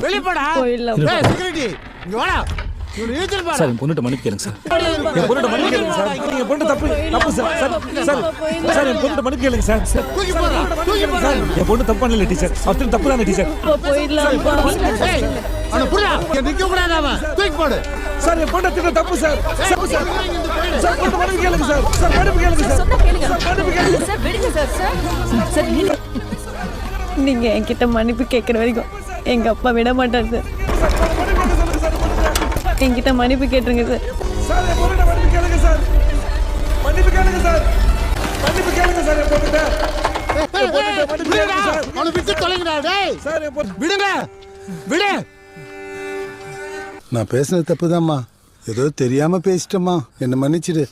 வெளிப்படா. டேய் செக்யூரிட்டி இங்க வாடா. இவனை இழுத்துட்டு போடா. சார் என் பொண்ணுட்ட மன்னிப்பு கேளுங்க சார். என் பொண்ணுட்ட மன்னிப்பு கேளுங்க சார். நீங்க பொண்ணு தப்பு சார். சார் என் பொண்ணுட்ட மன்னிப்பு கேளுங்க சார். தூக்கி போடா. தூக்கி போடா. என் பொண்ணு தப்பு பண்ணல டீச்சர். அவன் தப்பு தானே டீச்சர். ஏய் அவனை புடிடா. இங்க நிக்க கூடாது அவன். தூக்கி போடு. சார் என் பொண்ணு திட்ட தப்பு சார். சார் பொண்ணு மன்னிப்பு கேளுங்க சார். சார் மன்னிப்பு கேளுங்க சார். மன்னிப்பு கேளுங்க சார். விடுங்க சார். சார் நீங்க என்கிட்ட மன்னிப்பு கேட்குற வரைக்கும் எங்க அப்பா விட மாட்டார் சார். என்கிட்ட மன்னிப்பு கேட்டுருங்க சார். சார் என் பொண்ணுட்ட மன்னிப்பு கேளுங்க சார். மன்னிப்பு கேளுங்க சார். மன்னிப்பு கேளுங்க சார் என் பொண்ணுட்ட. அவனை விட்டு தொலைங்கடா டேய். சார் என் பொண்ணு விடுங்க. விடு. நான் பேசுனது தப்புதாம்மா. ஏதோ தெரியாம பேசிட்டேம்மா. என்ன மன்னிச்சிடு.